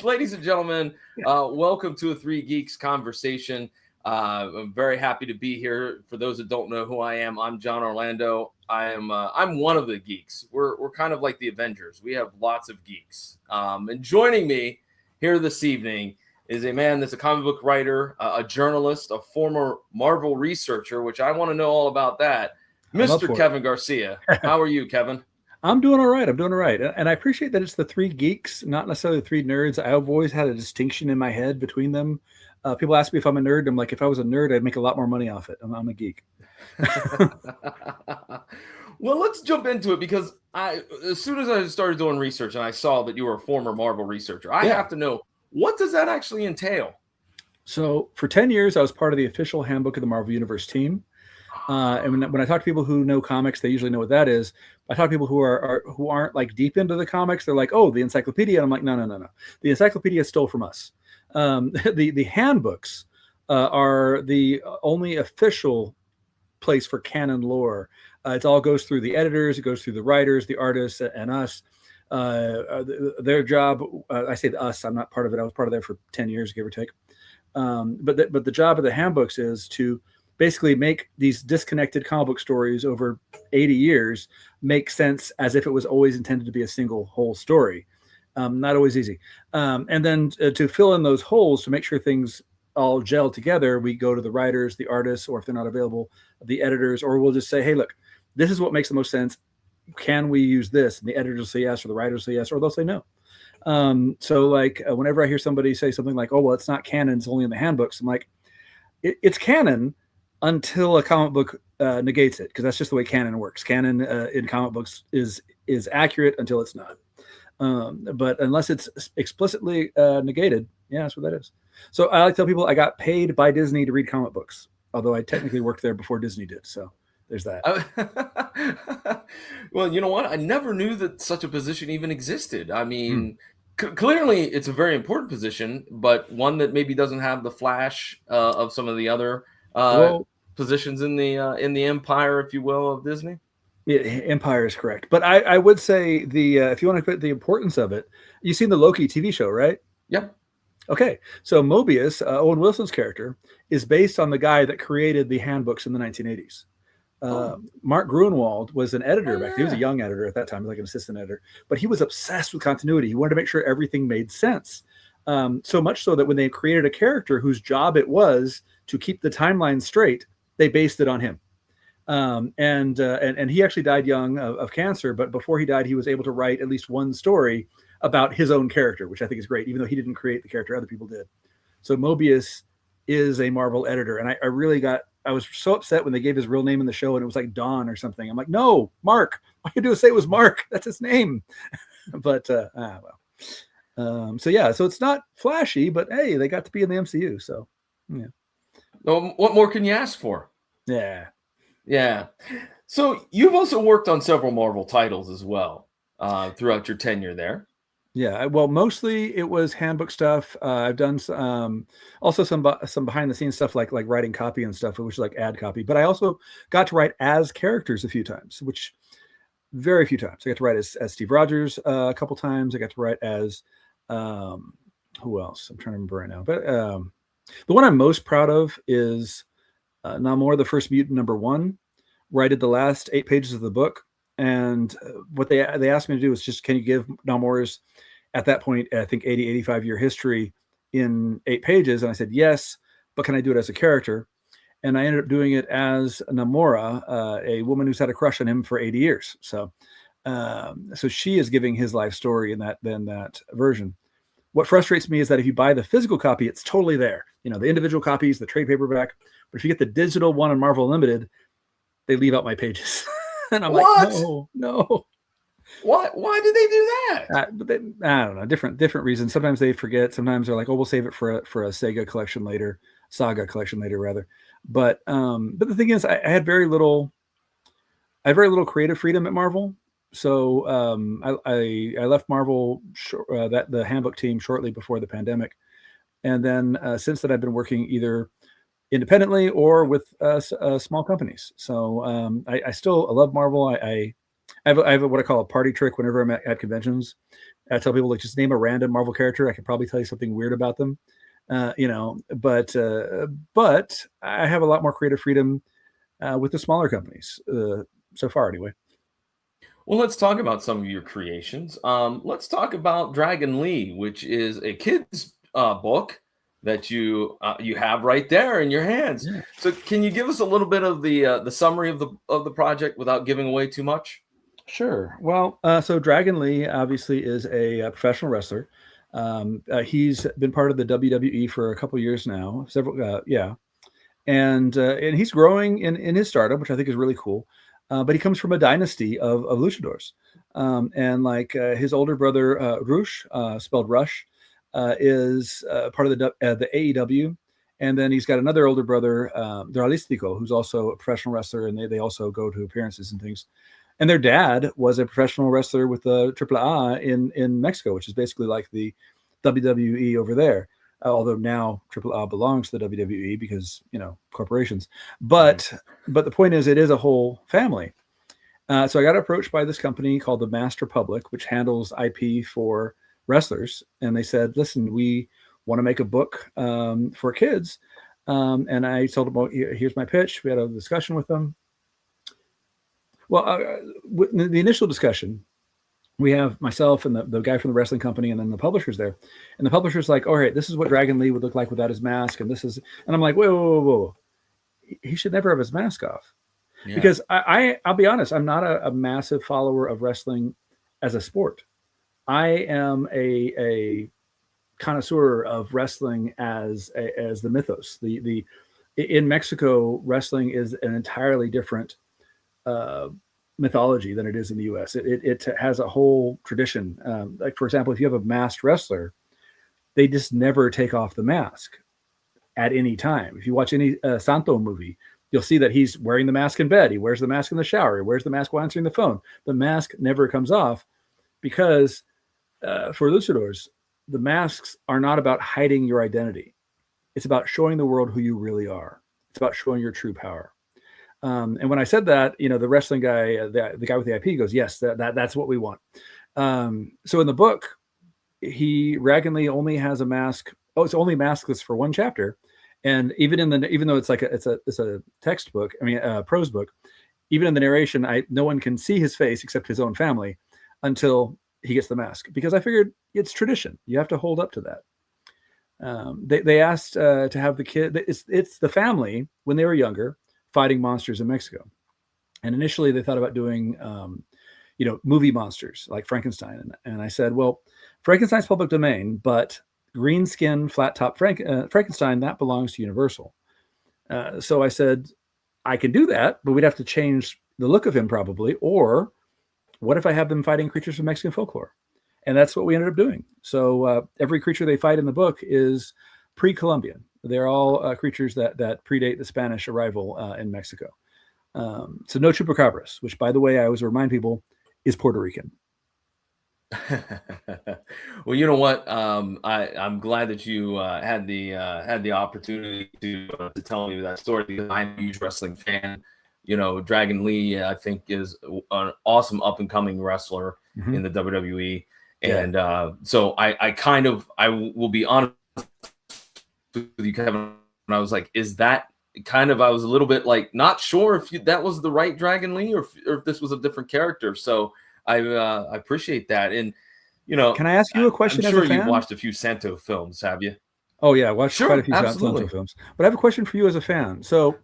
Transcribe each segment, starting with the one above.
Ladies and gentlemen, welcome to a Three Geeks conversation. I'm very happy to be here. For those that don't know who I am, I'm John Orlando. I'm one of the geeks. We're kind of like the Avengers. We have lots of geeks. And joining me here this evening is a man that's a comic book writer, a journalist, a former Marvel researcher, which I want to know all about that. Mr. Kevin Garcia. How are you, Kevin? I'm doing all right. And I appreciate that it's the three geeks, not necessarily the three nerds. I've always had a distinction in my head between them. People ask me if I'm a nerd. I'm like, if I was a nerd, I'd make a lot more money off it. I'm a geek. Well, let's jump into it because as soon as I started doing research and I saw that you were a former Marvel researcher, I have to know, what does that actually entail? So for 10 years, I was part of the official handbook of the Marvel Universe team. And when I talk to people who know comics, they usually know what that is. I talk to people who aren't like deep into the comics. They're like, oh, the encyclopedia. And I'm like, no. The encyclopedia stole from us. The handbooks are the only official place for canon lore. It all goes through the editors. It goes through the writers, the artists, and us. Their job, I say us, I'm not part of it. I was part of that for 10 years, give or take. But the job of the handbooks is to basically make these disconnected comic book stories over 80 years make sense as if it was always intended to be a single whole story. Not always easy. And then to fill in those holes, to make sure things all gel together, we go to the writers, the artists, or if they're not available, the editors, or we'll just say, hey, look, this is what makes the most sense. Can we use this? And the editors will say yes, or the writers will say yes, or they'll say no. So like whenever I hear somebody say something like, oh, well, it's not canon, it's only in the handbooks. I'm like, it's canon until a comic book negates it, because that's just the way canon works. Canon in comic books is accurate until it's not. But unless it's explicitly negated, yeah, that's what that is. So I like to tell people I got paid by Disney to read comic books, although I technically worked there before Disney did. So there's that. Well, you know what? I never knew that such a position even existed. I mean, clearly it's a very important position, but one that maybe doesn't have the flash of some of the other positions in the empire, if you will, of Disney. Yeah, empire is correct, but I would say if you want to put the importance of it, you've seen the Loki TV show, right? Yep. Okay, so Mobius, Owen Wilson's character, is based on the guy that created the handbooks in the 1980s. Mark Gruenwald was an editor back then. He was a young editor at that time, like an assistant editor, but he was obsessed with continuity. He wanted to make sure everything made sense. So much so that when they created a character whose job it was to keep the timeline straight, they based it on him. And he actually died young of cancer, but before he died, he was able to write at least one story about his own character, which I think is great, even though he didn't create the character, other people did. So Mobius is a Marvel editor. And I was so upset when they gave his real name in the show and it was like Don or something. I'm like, no, Mark. All you do is say it was Mark. That's his name. But, so it's not flashy, but hey, they got to be in the MCU. So, yeah. Well, what more can you ask for? Yeah. So you've also worked on several Marvel titles as well throughout your tenure there. Yeah, well, mostly it was handbook stuff. I've done also some behind the scenes stuff like writing copy and stuff, which is like ad copy. But I also got to write as characters a few times, which very few times. I got to write as Steve Rogers a couple times. I got to write as who else? I'm trying to remember right now. But the one I'm most proud of is Namor, the First Mutant #1, where I did the last 8 pages of the book. And what they asked me to do was just, can you give Namor's, at that point, I think 85 year history in 8 pages? And I said, yes, but can I do it as a character? And I ended up doing it as Namora, a woman who's had a crush on him for 80 years. So she is giving his life story in that version. What frustrates me is that if you buy the physical copy, it's totally there. You know, the individual copies, the trade paperback. But if you get the digital one on Marvel Unlimited, they leave out my pages. And I'm what? Like, no. Why did they do that? I don't know. Different reasons. Sometimes they forget. Sometimes they're like, oh, we'll save it for a Saga collection later. But the thing is, I had very little creative freedom at Marvel. So I left Marvel, the handbook team, shortly before the pandemic. And then since then, I've been working either independently or with small companies. So I love Marvel. I I have what I call a party trick whenever I'm at conventions. I tell people, like, just name a random Marvel character. I could probably tell you something weird about them, but I have a lot more creative freedom with the smaller companies so far, anyway. Well, let's talk about some of your creations. Let's talk about Dragon Lee, which is a kid's book that you have right there in your hands. Yeah. So, can you give us a little bit of the summary of the project without giving away too much? Sure. Well, so Dragon Lee obviously is a professional wrestler. He's been part of the WWE for a couple of years now, several, yeah, and he's growing in his startup, which I think is really cool. But he comes from a dynasty of luchadors, and like his older brother Rush, spelled Rush, is part of the AEW, and then he's got another older brother, Dralistico, who's also a professional wrestler, and they also go to appearances and things. And their dad was a professional wrestler with the AAA in Mexico, which is basically like the WWE over there. Although now AAA belongs to the WWE because, corporations. But the point is, it is a whole family. So I got approached by this company called the Master Public, which handles IP for wrestlers, and they said, "Listen, we want to make a book for kids." And I told them, "Well, here's my pitch." We had a discussion with them. Well, the initial discussion, we have myself and the guy from the wrestling company, and then the publisher's there. And the publisher's like, "All right, this is what Dragon Lee would look like without his mask." And I'm like, whoa. He should never have his mask off. Yeah. Because I'll be honest, I'm not a massive follower of wrestling as a sport. I am a connoisseur of wrestling as the mythos. In Mexico, wrestling is an entirely different mythology than it is in the U.S. It has a whole tradition. Like, for example, if you have a masked wrestler, they just never take off the mask at any time. If you watch any Santo movie, you'll see that he's wearing the mask in bed. He wears the mask in the shower. He wears the mask while answering the phone. The mask never comes off because for luchadors, the masks are not about hiding your identity. It's about showing the world who you really are. It's about showing your true power. And when I said that, the wrestling guy, the guy with the IP goes, "Yes, that's what we want." So in the book, Dragon Lee only has a mask. Oh, it's only maskless for one chapter. And even though it's like it's a textbook, a prose book, even in the narration, no one can see his face except his own family until he gets the mask, because I figured it's tradition. You have to hold up to that. They asked to have the kid. It's the family when they were younger, fighting monsters in Mexico. And initially they thought about doing, movie monsters like Frankenstein. And I said, well, Frankenstein's public domain, but green skin, flat top Frankenstein, that belongs to Universal. So I said, I can do that, but we'd have to change the look of him probably. Or what if I have them fighting creatures from Mexican folklore? And that's what we ended up doing. So every creature they fight in the book is pre-Columbian. They're all creatures that predate the Spanish arrival in Mexico. So no chupacabras, which, by the way, I always remind people is Puerto Rican. Well, you know what? I'm glad that you had the opportunity to tell me that story, because I'm a huge wrestling fan. Dragon Lee, I think, is an awesome up and coming wrestler in the WWE, and so I will be honest with you, Kevin. And I was like, is that kind of? I was a little bit like not sure if that was the right Dragon Lee or if this was a different character. So I appreciate that. And can I ask you a question? I'm sure as a fan? You've watched a few Santo films, have you? Oh yeah, watched quite a few Santo films. But I have a question for you as a fan. So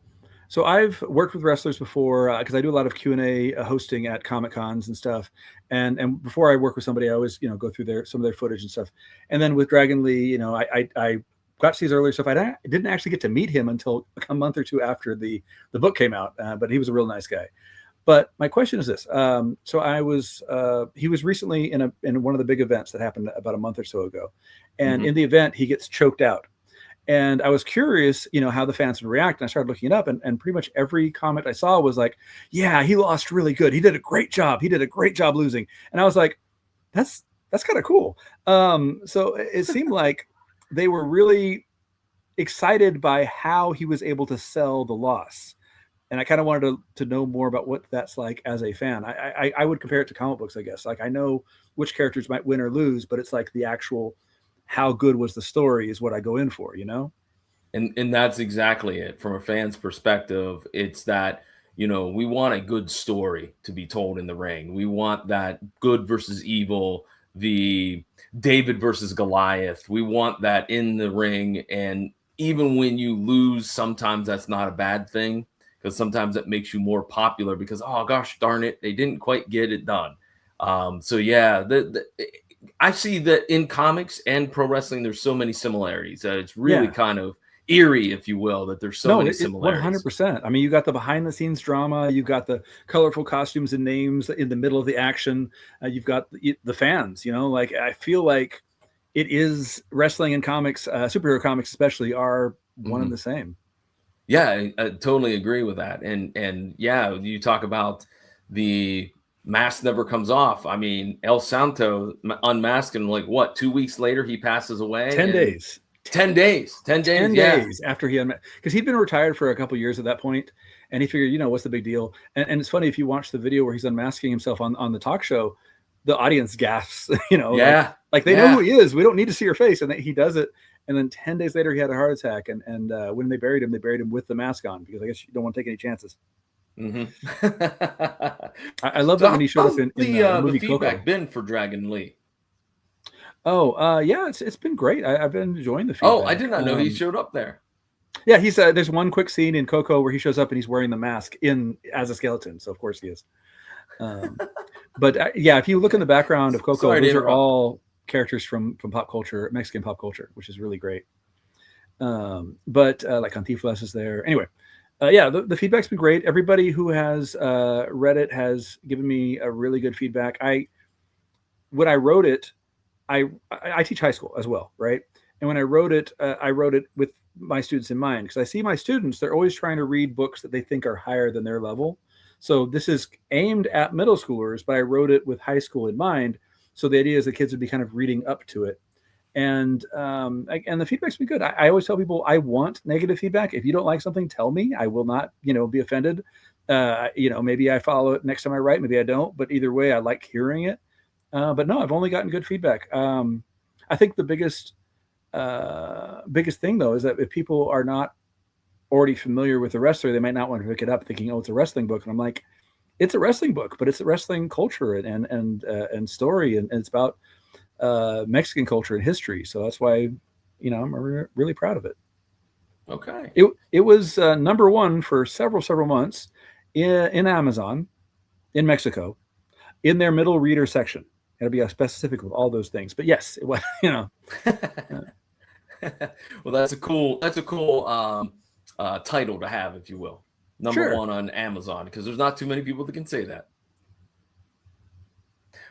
I've worked with wrestlers before because I do a lot of Q&A hosting at Comic Cons and stuff. And before I work with somebody, I always go through some of their footage and stuff. And then with Dragon Lee, I got to see his earlier stuff. I didn't actually get to meet him until a month or two after the book came out, but he was a real nice guy. But my question is this: so he was recently in one of the big events that happened about a month or so ago, and in the event he gets choked out. And I was curious, how the fans would react. And I started looking it up, and pretty much every comment I saw was like, "Yeah, he lost really good. He did a great job. He did a great job losing." And I was like, "That's kind of cool." So it seemed like they were really excited by how he was able to sell the loss. and I kind of wanted to know more about what that's like as a fan. I would compare it to comic books, I guess. Like I know which characters might win or lose, but it's like the actual how good was the story is what I go in for, you know? And that's exactly it. From a fan's perspective, it's that, we want a good story to be told in the ring. We want that good versus evil, the David versus Goliath. We want that in the ring. And even when you lose, sometimes that's not a bad thing, because sometimes it makes you more popular because, oh gosh darn it, they didn't quite get it done. So yeah, I see that in comics and pro wrestling, there's so many similarities. It's really kind of eerie, if you will, that there's so many similarities. 100%. I mean, you got the behind the scenes drama, you've got the colorful costumes and names in the middle of the action. You've got the fans, like I feel like it is wrestling and comics, superhero comics especially, are one and the same. Yeah, I totally agree with that. And yeah, you talk about the mask never comes off. I mean, El Santo unmasked, and like what, 2 weeks later he passes away. 10 days. 10 days. 10 days. 10 days after he unmasked, because he'd been retired for a couple of years at that point, and he figured, what's the big deal? And it's funny, if you watch the video where he's unmasking himself on the talk show, the audience gasps, like they know who he is. We don't need to see your face, and he does it. And then 10 days later, he had a heart attack, and when they buried him with the mask on, because I guess you don't want to take any chances. Mm-hmm. I love that when he showed up in the movie the feedback Coco. been for Dragon Lee? Oh, yeah, it's been great. I've been enjoying the feedback. Oh, I did not know he showed up there. Yeah, he's there's one quick scene in Coco where he shows up and he's wearing the mask as a skeleton, so of course he is. But yeah, if you look in the background of Coco, those are all characters from pop culture, Mexican pop culture, which is really great. But like Cantinflas is there. Anyway, yeah, the feedback's been great. Everybody who has read it has given me a really good feedback. When I wrote it, I teach high school as well, right? And when I wrote it with my students in mind, because I see my students, they're always trying to read books that they think are higher than their level. So this is aimed at middle schoolers, but I wrote it with high school in mind. So the idea is the kids would be kind of reading up to it. And the feedback's been good. I always tell people I want negative feedback. If you don't like something, tell me. I will not, be offended. Maybe I follow it next time I write, maybe I don't. But either way, I like hearing it. But no, I've only gotten good feedback. I think the biggest thing though is that if people are not already familiar with the wrestler, they might not want to pick it up thinking, oh, it's a wrestling book. And I'm like, it's a wrestling book, but it's a wrestling culture and story, and it's about Mexican culture and history. So that's why, I'm really proud of it. Okay. It was number one for several months in Amazon in Mexico in their middle reader section. It'll be specific with all those things, but yes, it was, Well, that's a cool title to have, if you will. Number one on Amazon, because there's not too many people that can say that.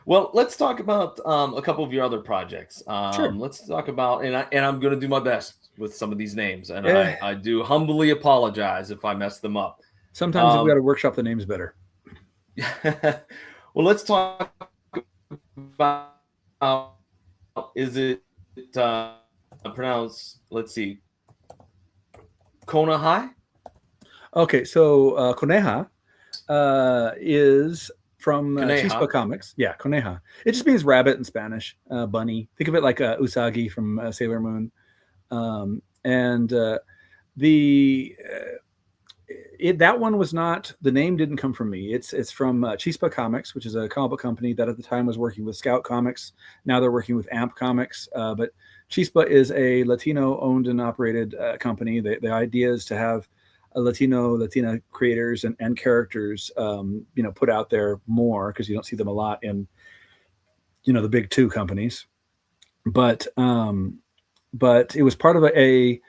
Well, let's talk about a couple of your other projects. Let's talk about, and I'm going to do my best with some of these names, and I do humbly apologize if I mess them up. Sometimes we got to workshop the names better. Well, let's talk about, is it pronounced, let's see, Konahai? Okay, so Coneja is from Chispa Comics. Yeah, Coneja. It just means rabbit in Spanish, bunny. Think of it like Usagi from Sailor Moon. That one was not, the name didn't come from me. It's from Chispa Comics, which is a comic book company that at the time was working with Scout Comics. Now they're working with Amp Comics. But Chispa is a Latino owned and operated company. The idea is to have Latina creators and characters, put out there more, because you don't see them a lot in, the big two companies. But it was part of a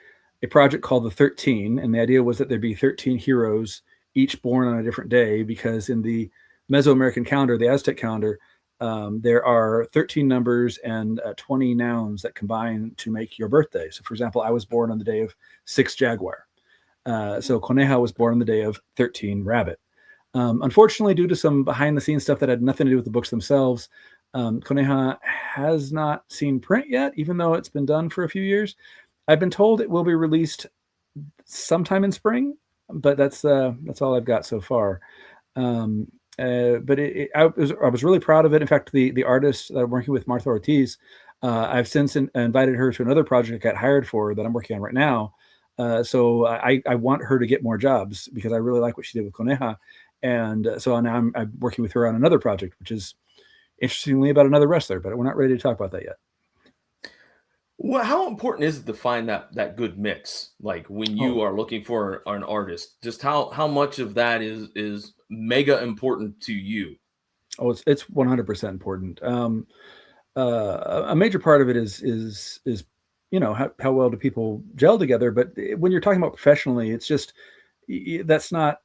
project called the 13, and the idea was that there'd be 13 heroes, each born on a different day, because in the Mesoamerican calendar, the Aztec calendar, there are 13 numbers and 20 nouns that combine to make your birthday. So, for example, I was born on the day of 6 Jaguar. So Coneja was born on the day of 13 Rabbit. Unfortunately, due to some behind-the-scenes stuff that had nothing to do with the books themselves, Coneja has not seen print yet, even though it's been done for a few years. I've been told it will be released sometime in spring, but that's all I've got so far. But I was really proud of it. In fact, the artist that I'm working with, Martha Ortiz, I've since invited her to another project I got hired for that I'm working on right now. So I want her to get more jobs because I really like what she did with Coneja. And so now I'm working with her on another project, which is interestingly about another wrestler, but we're not ready to talk about that yet. Well, how important is it to find that good mix? Like when you Oh, are looking for an artist, just how much of that is mega important to you? it's 100% important. A major part of it is how well do people gel together. But when you're talking about professionally, it's just that's not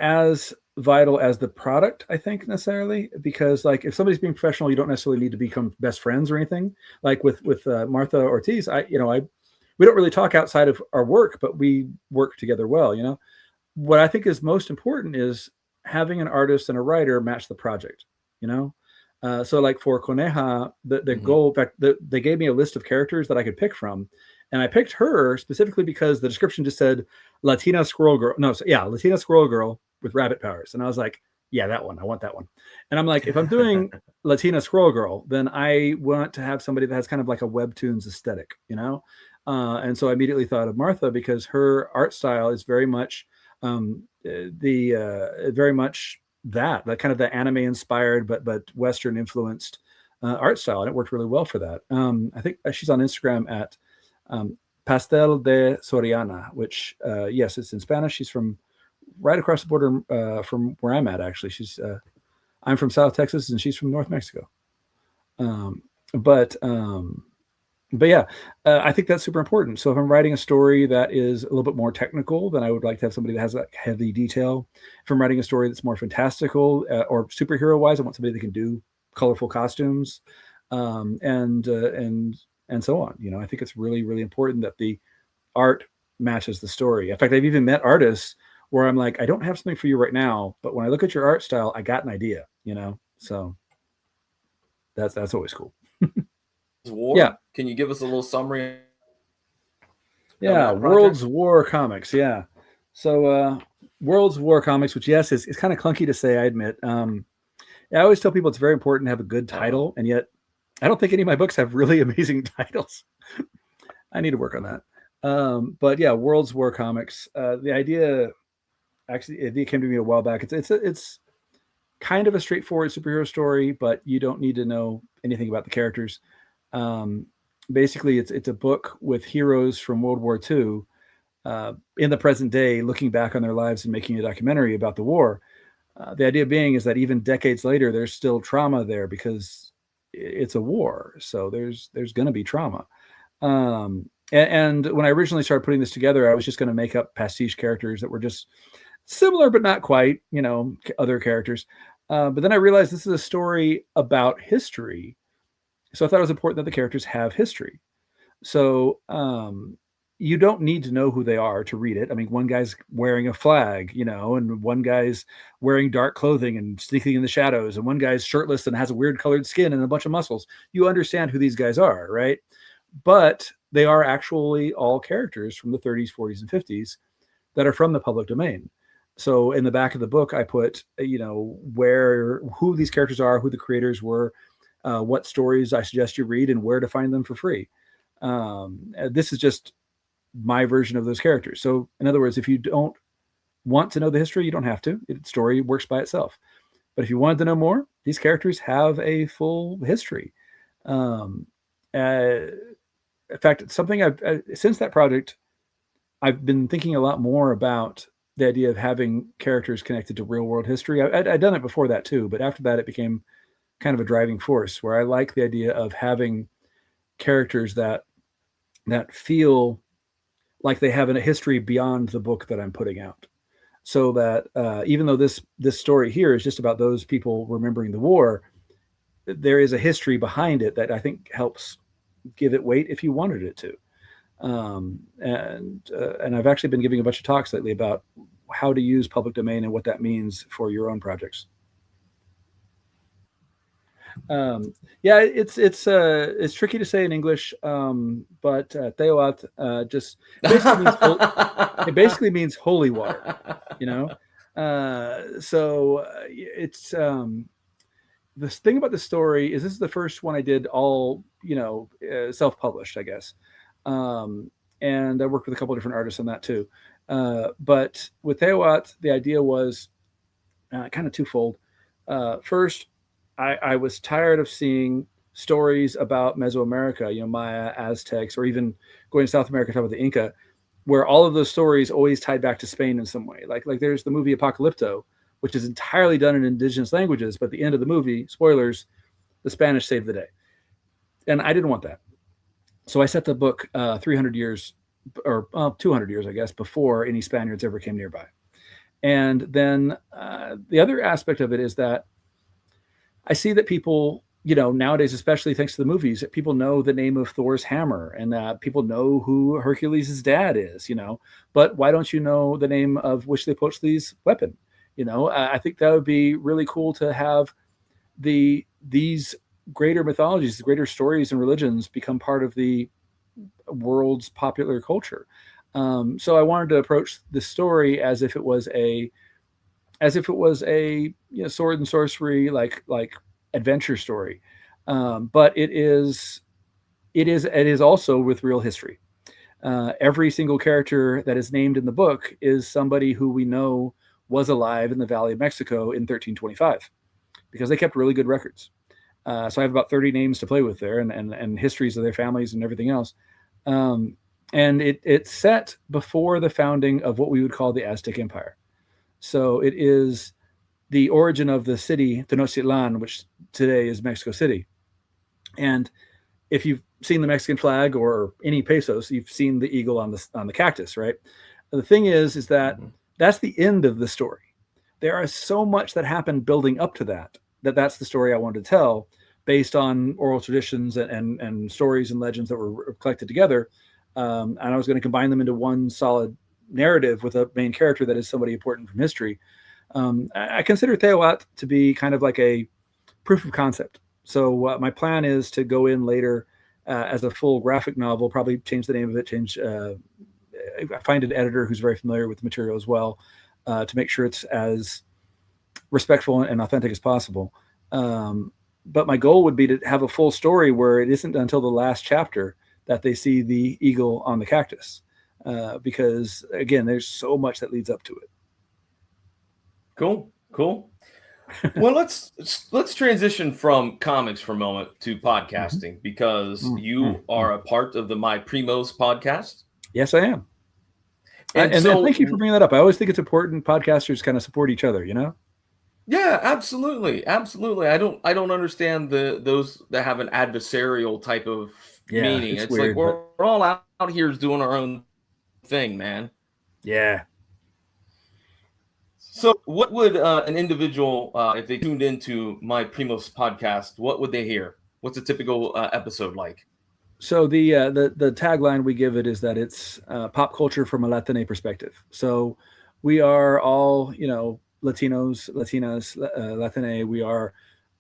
as vital as the product, I think, necessarily, because like if somebody's being professional, you don't necessarily need to become best friends or anything. Like with Martha Ortiz, we don't really talk outside of our work, but we work together well. What I think is most important is having an artist and a writer match the project. You know, so like for Coneja, the Mhm. goal, in fact, they gave me a list of characters that I could pick from, and I picked her specifically because the description just said Latina squirrel girl. No, so, yeah, Latina squirrel girl with rabbit powers, and I was like, yeah, that one. I want that one. And I'm like, if I'm doing Latina squirrel girl, then I want to have somebody that has kind of like a webtoons aesthetic, And so I immediately thought of Martha because her art style is very much very much that kind of the anime inspired but Western influenced art style, and it worked really well for that. I think she's on Instagram at Pastel de Soriana, which yes, it's in Spanish. She's from right across the border from where I'm at. Actually, I'm from South Texas and she's from North Mexico. Um, but um, but yeah, I think that's super important. So if I'm writing a story that is a little bit more technical, then I would like to have somebody that has that heavy detail. If I'm writing a story that's more fantastical or superhero wise, I want somebody that can do colorful costumes, and so on. I think it's really really important that the art matches the story. In fact, I've even met artists where I'm like, I don't have something for you right now, but when I look at your art style, I got an idea. So that's always cool. Yeah. War? Can you give us a little summary on Yeah, that project? World's War comics. Yeah, so World's War comics, which yes is kind of clunky to say, I admit. I always tell people it's very important to have a good Uh-huh. title, and yet I don't think any of my books have really amazing titles. I need to work on that. But yeah, World's War comics. The idea actually it came to me a while back. It's kind of a straightforward superhero story, but you don't need to know anything about the characters. Um, Basically, it's a book with heroes from World War II in the present day, looking back on their lives and making a documentary about the war. The idea being is that even decades later, there's still trauma there because it's a war. So there's going to be trauma. And when I originally started putting this together, I was just going to make up pastiche characters that were just similar but not quite, other characters. But then I realized this is a story about history, so I thought it was important that the characters have history. So you don't need to know who they are to read it. I mean, one guy's wearing a flag, and one guy's wearing dark clothing and sneaking in the shadows, and one guy's shirtless and has a weird colored skin and a bunch of muscles. You understand who these guys are, right? But they are actually all characters from the 30s, 40s, and 50s that are from the public domain. So in the back of the book, I put, who these characters are, who the creators were, what stories I suggest you read, and where to find them for free. This is just my version of those characters. So in other words, if you don't want to know the history, you don't have to. The story works by itself. But if you wanted to know more, these characters have a full history. Um, in fact, it's something since that project, I've been thinking a lot more about the idea of having characters connected to real world history. I'd done it before that too, but after that, it became kind of a driving force where I like the idea of having characters that feel like they have a history beyond the book that I'm putting out. So that even though this story here is just about those people remembering the war, there is a history behind it that I think helps give it weight if you wanted it to. And I've actually been giving a bunch of talks lately about how to use public domain and what that means for your own projects. Yeah, it's tricky to say in English, but Teoat just basically means it basically means holy water, you know. It's the thing about the story is this is the first one I did all self-published, I guess, um, and I worked with a couple of different artists on that too. But with Teoat, the idea was kind of twofold. First, I was tired of seeing stories about Mesoamerica, Maya, Aztecs, or even going to South America, talk about the Inca, where all of those stories always tied back to Spain in some way. Like there's the movie Apocalypto, which is entirely done in indigenous languages, but at the end of the movie, spoilers, the Spanish saved the day. And I didn't want that. So I set the book 300 years or 200 years, I guess, before any Spaniards ever came nearby. And then the other aspect of it is that I see that people, nowadays, especially thanks to the movies, that people know the name of Thor's hammer and that people know who Hercules' dad is, but why don't you know the name of Huitzilopochtli's weapon? I think that would be really cool to have these greater mythologies, greater stories and religions become part of the world's popular culture. So I wanted to approach the story as if it was a sword and sorcery like adventure story, but it is also with real history. Every single character that is named in the book is somebody who we know was alive in the Valley of Mexico in 1325, because they kept really good records. So I have about 30 names to play with there, and histories of their families and everything else. And it's set before the founding of what we would call the Aztec Empire. So it is the origin of the city Tenochtitlan, which today is Mexico City. And if you've seen the Mexican flag or any pesos, you've seen the eagle on the cactus, right? The thing is that that's the end of the story. There is so much that happened building up to that's the story I wanted to tell, based on oral traditions and stories and legends that were collected together. And I was going to combine them into one solid narrative with a main character that is somebody important from history. I consider Teoat to be kind of like a proof of concept. So my plan is to go in later as a full graphic novel, probably change the name of it, find an editor who's very familiar with the material as well, to make sure it's as respectful and authentic as possible. But my goal would be to have a full story where it isn't until the last chapter that they see the eagle on the cactus, because again, there's so much that leads up to it. Cool. Well, let's transition from comics for a moment to podcasting, because you are a part of the MyPrimos podcast. Yes, I am. And so, thank you for bringing that up. I always think it's important podcasters kind of support each other, Yeah, absolutely. I don't understand those that have an adversarial type of meaning. It's weird, like we're all out here doing our own thing, man. Yeah. So what would an individual, if they tuned into MyPrimos podcast, what would they hear? What's a typical episode like? So the tagline we give it is that it's pop culture from a Latine perspective. So we are all, Latinos, Latinas, Latine. We are.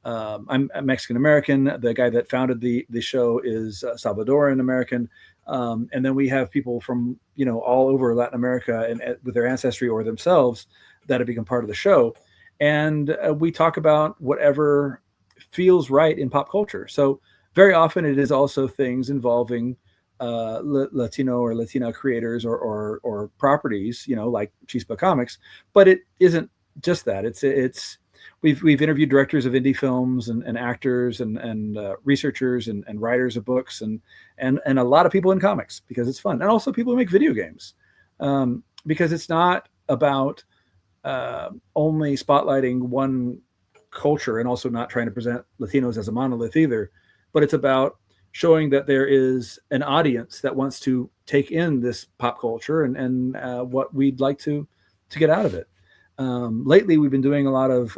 I'm Mexican American. The guy that founded the show is Salvadoran American, and then we have people from all over Latin America and with their ancestry or themselves that have become part of the show, and we talk about whatever feels right in pop culture. So very often it is also things involving Latino or Latina creators or properties, like Chispa Comics, but it isn't just that. It's we've interviewed directors of indie films and actors and researchers and writers of books and a lot of people in comics, because it's fun, and also people who make video games, because it's not about only spotlighting one culture and also not trying to present Latinos as a monolith either, but it's about showing that there is an audience that wants to take in this pop culture and what we'd like to get out of it. Lately, we've been doing a lot of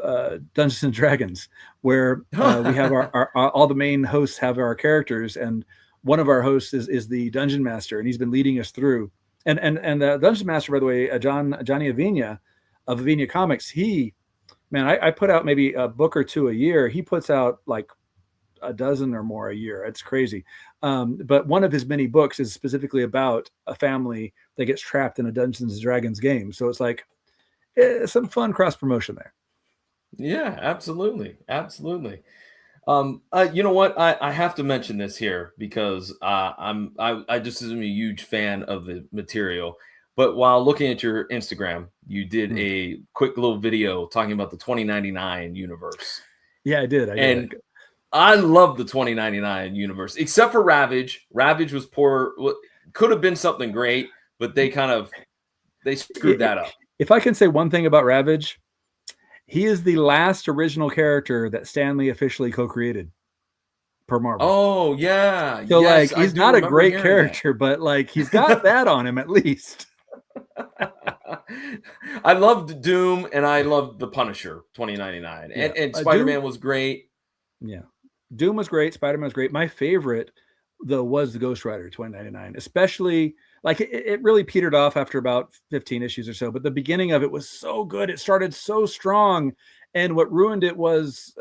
Dungeons and Dragons, where we have our all the main hosts have our characters, and one of our hosts is the Dungeon Master, and he's been leading us through. And the Dungeon Master, by the way, Johnny Avina of Avina Comics, I put out maybe a book or two a year. He puts out like a dozen or more a year. It's crazy. But one of his many books is specifically about a family that gets trapped in a Dungeons and Dragons game. So it's like some fun cross promotion there. Yeah, absolutely. Absolutely. You know what? I have to mention this here because I just am a huge fan of the material. But while looking at your Instagram, you did a quick little video talking about the 2099 universe. Yeah, I did. And I love the 2099 universe, except for Ravage. Ravage was poor. Could have been something great, but they screwed that up. If I can say one thing about Ravage, he is the last original character that Stan Lee officially co-created per Marvel. Oh yeah. So yes, like he's not a great character, but like he's got that on him at least. I loved Doom and I loved the Punisher 2099. Yeah. And Spider-Man was great. Yeah. Doom was great. Spider-Man was great. My favorite though was the Ghost Rider 2099, especially like it really petered off after about 15 issues or so, but the beginning of it was so good. It started so strong. And what ruined it was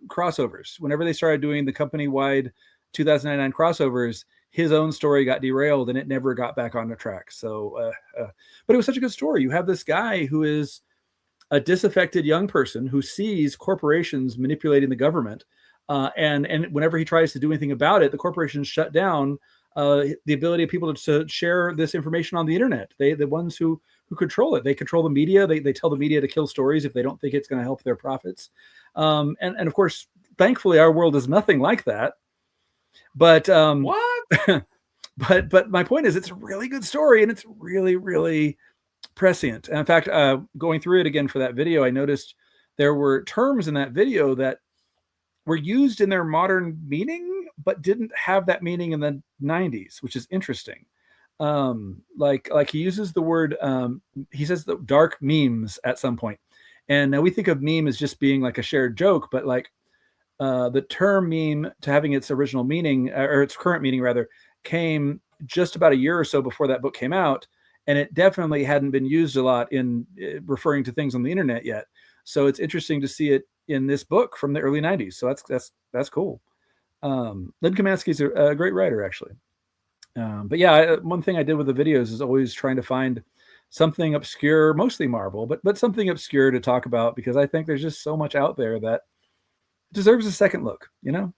crossovers. Whenever they started doing the company-wide 2099 crossovers, his own story got derailed and it never got back on the track. So, but it was such a good story. You have this guy who is a disaffected young person who sees corporations manipulating the government. And whenever he tries to do anything about it, the corporations shut down the ability of people to share this information on the internet. The ones who control it, they control the media. They tell the media to kill stories if they don't think it's going to help their profits. And of course, thankfully, our world is nothing like that. But what? but my point is, it's a really good story, and it's really, really prescient. And in fact, going through it again for that video, I noticed there were terms in that video that were used in their modern meaning, but didn't have that meaning in the 90s, which is interesting. Like he uses the word, he says the dark memes at some point. And now we think of meme as just being like a shared joke, but like the term meme to having its original meaning, or its current meaning rather, came just about a year or so before that book came out. And it definitely hadn't been used a lot in referring to things on the internet yet. So it's interesting to see it in this book from the early 90s. So that's cool. Lynn Kamansky's a great writer, actually. But yeah, one thing I did with the videos is always trying to find something obscure, mostly Marvel, but something obscure to talk about, because I think there's just so much out there that deserves a second look, you know?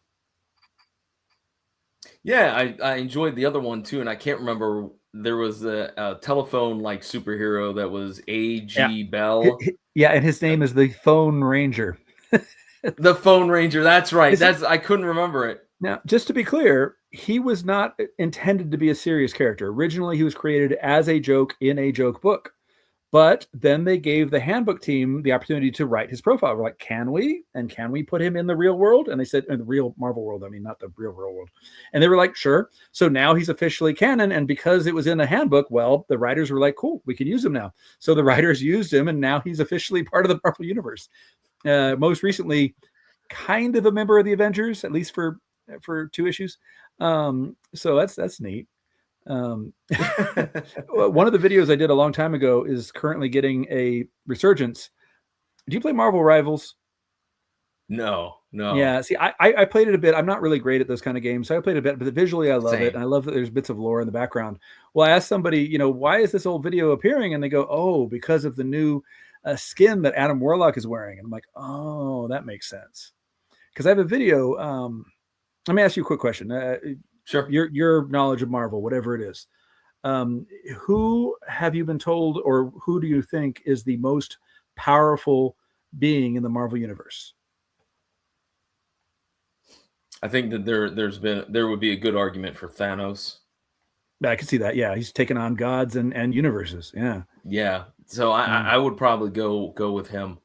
Yeah, I enjoyed the other one too, and I can't remember. There was a telephone like superhero that was A.G. Bell. Yeah, and his name is the Phone Ranger. The Phone Ranger, that's right. I couldn't remember it. Now, just to be clear, he was not intended to be a serious character. Originally, he was created as a joke in a joke book. But then they gave the handbook team the opportunity to write his profile. We're like, can we? And can we put him in the real world? And they said, in the real Marvel world, I mean, not the real world. And they were like, sure. So now he's officially canon. And because it was in a handbook, well, the writers were like, cool, we can use him now. So the writers used him, and now he's officially part of the Marvel Universe. Most recently, kind of a member of the Avengers, at least for 2 issues. So that's neat. One of the videos I did a long time ago is currently getting a resurgence. Do you play Marvel Rivals? No. Yeah, see, I played it a bit. I'm not really great at those kind of games, so I played a bit, but visually I love Same. it, and I love that there's bits of lore in the background. Well, I asked somebody, why is this old video appearing? And they go, oh, because of the new skin that Adam Warlock is wearing. And I'm like, oh, that makes sense. Because I have a video. Let me ask you a quick question. Sure. Your knowledge of Marvel, whatever it is, who have you been told, or who do you think is the most powerful being in the Marvel universe? I think that there would be a good argument for Thanos. I can see that. Yeah, he's taken on gods and universes. Yeah. Yeah. So I would probably go with him.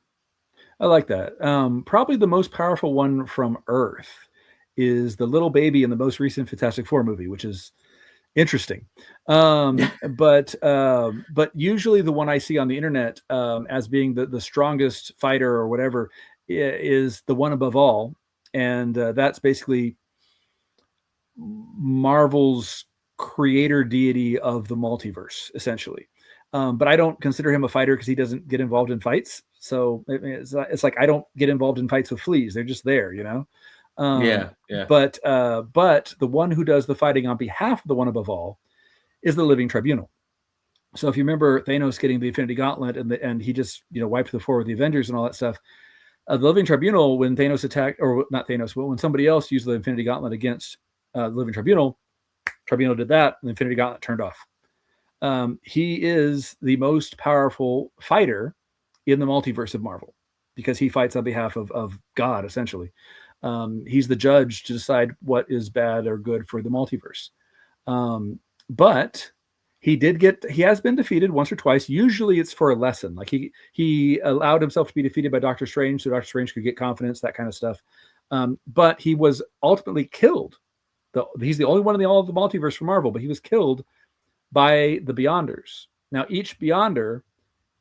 I like that. Probably the most powerful one from Earth is the little baby in the most recent Fantastic Four movie, which is interesting. But usually the one I see on the internet as being the strongest fighter or whatever is the one above all. And that's basically Marvel's creator deity of the multiverse, essentially. But I don't consider him a fighter because he doesn't get involved in fights. So it's like I don't get involved in fights with fleas. They're just there, Yeah. But the one who does the fighting on behalf of the one above all is the Living Tribunal. So if you remember Thanos getting the Infinity Gauntlet and he just wiped the floor with the Avengers and all that stuff, the Living Tribunal, when Thanos attacked, or not Thanos, but when somebody else used the Infinity Gauntlet against the Living Tribunal did that, and the Infinity Gauntlet turned off. He is the most powerful fighter in the multiverse of Marvel because he fights on behalf of God, essentially. He's the judge to decide what is bad or good for the multiverse. But he has been defeated once or twice. Usually it's for a lesson. Like he allowed himself to be defeated by Doctor Strange so Doctor Strange could get confidence, that kind of stuff. But he was ultimately killed. He's the only one in all of the multiverse for Marvel, but he was killed by the Beyonders. Now, each Beyonder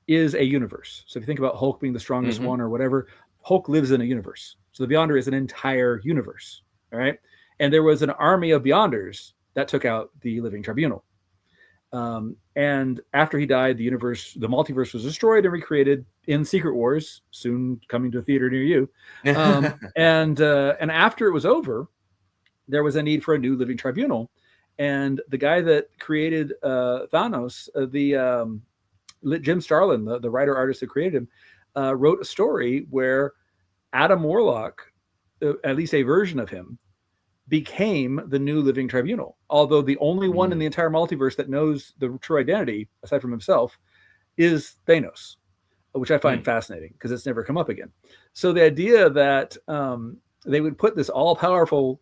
is a universe. So if you think about Hulk being the strongest one or whatever, Hulk lives in a universe. So the Beyonder is an entire universe. All right. And there was an army of Beyonders that took out the Living Tribunal. And after he died, the multiverse was destroyed and recreated in Secret Wars, soon coming to a theater near you. And after it was over, there was a need for a new Living Tribunal. And the guy that created Thanos, Jim Starlin, the writer artist that created him, wrote a story where Adam Warlock, at least a version of him, became the new Living Tribunal. Although the only one in the entire multiverse that knows the true identity, aside from himself, is Thanos, which I find fascinating because it's never come up again. So the idea that they would put this all-powerful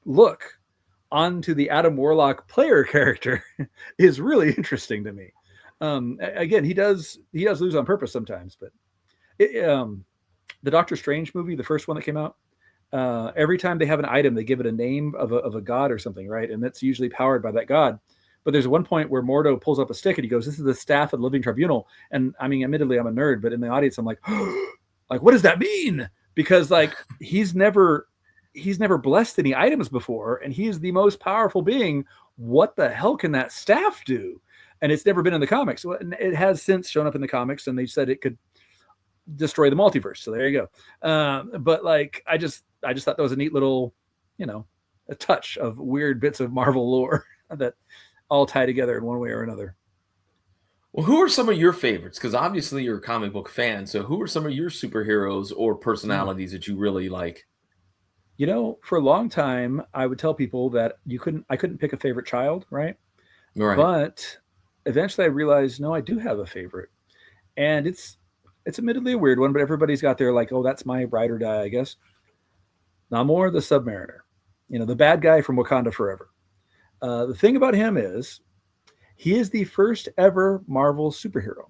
look onto the Adam Warlock player character is really interesting to me. Again, he does lose on purpose sometimes, but the Doctor Strange movie, the first one that came out, every time they have an item, they give it a name of a god or something, right? And that's usually powered by that god. But there's one point where Mordo pulls up a stick and he goes, "This is the staff of the Living Tribunal." And I mean, admittedly, I'm a nerd, but in the audience, I'm like, like, what does that mean? Because like he's never blessed any items before, and he's the most powerful being. What the hell can that staff do? And it's never been in the comics. It has since shown up in the comics, and they said it could destroy the multiverse. So there you go. But like, I just thought that was a neat little, a touch of weird bits of Marvel lore that all tie together in one way or another. Well, who are some of your favorites? Because obviously you're a comic book fan. So who are some of your superheroes or personalities that you really like? For a long time, I would tell people that I couldn't pick a favorite child, right? Right. But eventually I realized, no, I do have a favorite. And it's admittedly a weird one, but everybody's got their like, oh, that's my ride or die, I guess. Namor the Submariner, the bad guy from Wakanda Forever. The thing about him is he is the first ever Marvel superhero.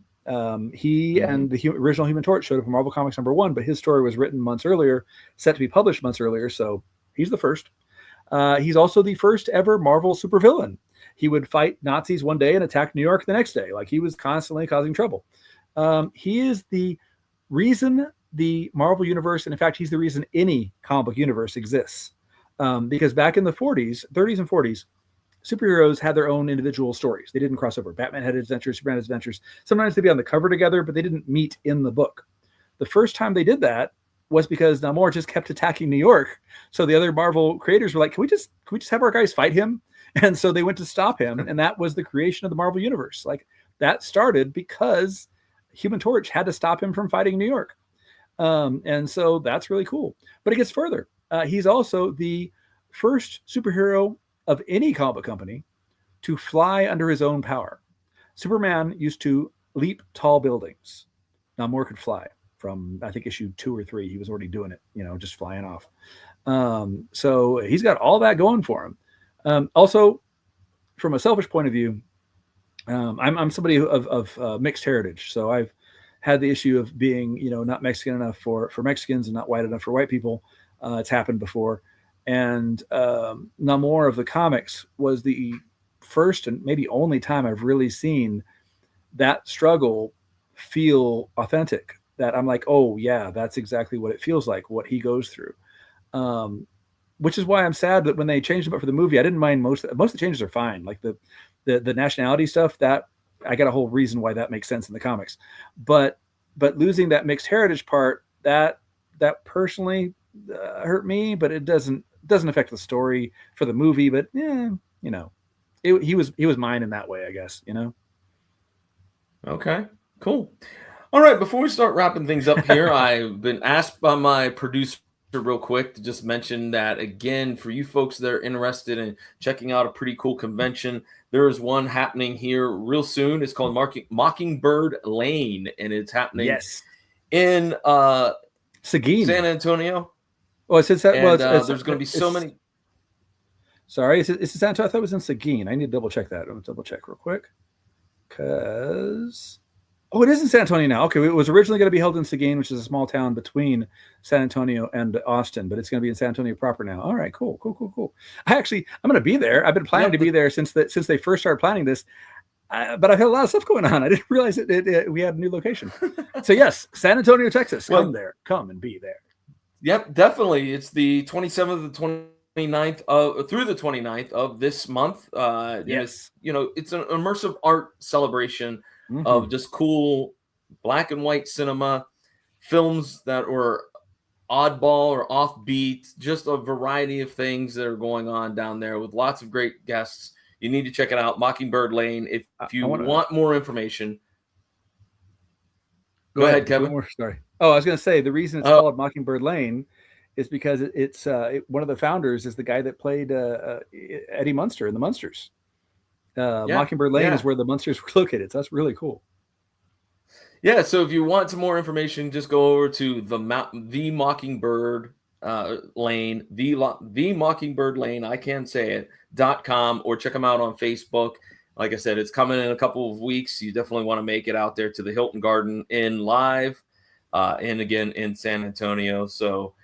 He and the original Human Torch showed up in Marvel Comics #1, but his story was written months earlier, set to be published months earlier, so he's the first. He's also the first ever Marvel supervillain. He would fight Nazis one day and attack New York the next day. Like, he was constantly causing trouble. He is the reason the Marvel universe, and in fact, he's the reason any comic book universe exists. Because back in the 30s and 40s, superheroes had their own individual stories. They didn't cross over. Batman had adventures, Superman had adventures. Sometimes they'd be on the cover together, but they didn't meet in the book. The first time they did that was because Namor just kept attacking New York. So the other Marvel creators were like, can we just have our guys fight him? And so they went to stop him. And that was the creation of the Marvel universe. Like, that started because Human Torch had to stop him from fighting New York. And so that's really cool. But it gets further. He's also the first superhero of any comic book company to fly under his own power. Superman used to leap tall buildings. Namor could fly from, I think, issue 2 or 3. He was already doing it, just flying off. So he's got all that going for him. Also, from a selfish point of view, I'm somebody of mixed heritage. So I've had the issue of being, not Mexican enough for Mexicans and not white enough for white people. It's happened before. And Namor of the comics was the first and maybe only time I've really seen that struggle feel authentic. That I'm like, oh yeah, that's exactly what it feels like, what he goes through. Which is why I'm sad that when they changed him up for the movie, I didn't mind most of the changes are fine. Like the nationality stuff, that I got a whole reason why that makes sense in the comics. But losing that mixed heritage part, that personally hurt me, but it doesn't affect the story for the movie. But yeah, you know, he was mine in that way, I guess. You know. Okay, cool. All right, before we start wrapping things up here, I've been asked by my producer real quick to just mention that again, for you folks that are interested in checking out a pretty cool convention, there is one happening here real soon. It's called Mockingbird Lane, and it's happening Yes. in Seguin, San Antonio. Oh, it's that. Well, there's going to be so many. Sorry, it's in San Antonio. I thought it was in Seguin. I need to double check that. I'm gonna double check real quick. Because it is in San Antonio now. Okay, it was originally going to be held in Seguin, which is a small town between San Antonio and Austin, but it's going to be in San Antonio proper now. All right, cool. I'm going to be there. I've been planning to be there since they first started planning this, but I've had a lot of stuff going on. I didn't realize we had a new location. So yes, San Antonio, Texas. Come and be there. Yep, definitely. It's the 27th to 29th through the 29th of this month. Yes. It's an immersive art celebration of just cool black and white cinema, films that were oddball or offbeat, just a variety of things that are going on down there with lots of great guests. You need to check it out, Mockingbird Lane. If you want more information, go ahead, Kevin. Sorry. Oh, I was going to say the reason it's called Mockingbird Lane is because it's one of the founders is the guy that played Eddie Munster in the Munsters. Mockingbird Lane is where the Munsters were located. So that's really cool. Yeah. So if you want some more information, just go over to the Mockingbird Lane, the Mockingbird Lane. I can't say it .com, or check them out on Facebook. Like I said, it's coming in a couple of weeks. You definitely want to make it out there to the Hilton Garden Inn live, and again in San Antonio. So,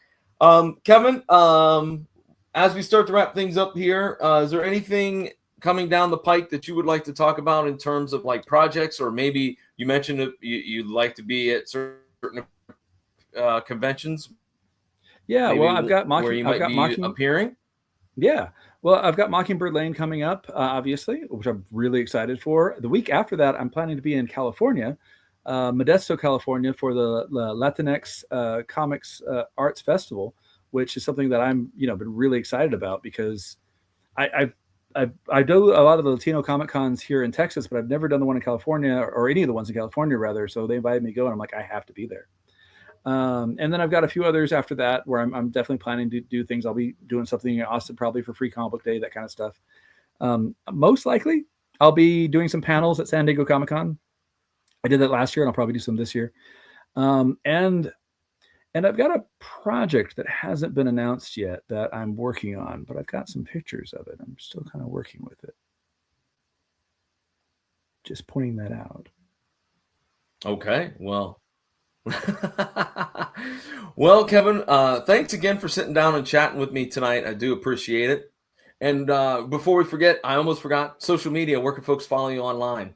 Kevin, as we start to wrap things up here, is there anything coming down the pike that you would like to talk about in terms of like projects, or maybe you mentioned that you'd like to be at certain conventions? Yeah, maybe well, I've got appearing. Yeah, well, I've got Mockingbird Lane coming up, obviously, which I'm really excited for. The week after that, I'm planning to be in California, Modesto, California, for the Latinx Comics Arts Festival, which is something that I'm been really excited about because I do a lot of the Latino Comic Cons here in Texas, but I've never done the one in California or any of the ones in California, rather. So they invited me to go, and I'm like, I have to be there. And then I've got a few others after that where I'm definitely planning to do things. I'll be doing something in Austin probably for Free Comic Book Day, that kind of stuff. Most likely, I'll be doing some panels at San Diego Comic Con. I did that last year, and I'll probably do some this year. And I've got a project that hasn't been announced yet that I'm working on, but I've got some pictures of it. I'm still kind of working with it. Just pointing that out. Okay, well. Well, Kevin, thanks again for sitting down and chatting with me tonight. I do appreciate it. And before we forget, I almost forgot social media. Where can folks follow you online?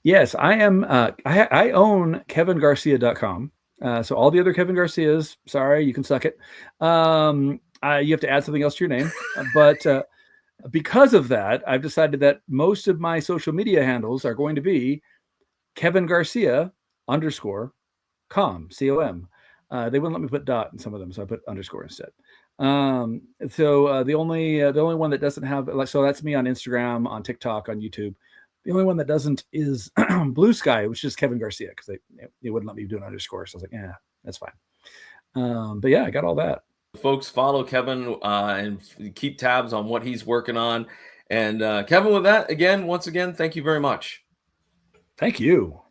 Yes, I am. I own KevinGarcia.com. So all the other Kevin Garcias, sorry, you can suck it. You have to add something else to your name. But because of that, I've decided that most of my social media handles are going to be Kevin Garcia _com, COM. They wouldn't let me put dot in some of them, so I put underscore instead. So the only one that doesn't have, so that's me on Instagram, on TikTok, on YouTube. The only one that doesn't is Blue Sky, which is Kevin Garcia, because they wouldn't let me do an underscore. So I was like, yeah, that's fine. But yeah, I got all that. Folks, follow Kevin and keep tabs on what he's working on. And Kevin, with that, once again, thank you very much. Thank you.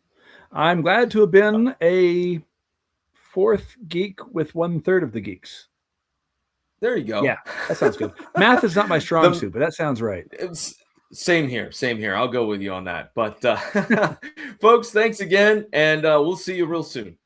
I'm glad to have been a fourth geek with 1/3 of the geeks. There you go. Yeah, that sounds good. Math is not my strong suit, but that sounds right. Same here. I'll go with you on that. But folks, thanks again, and we'll see you real soon.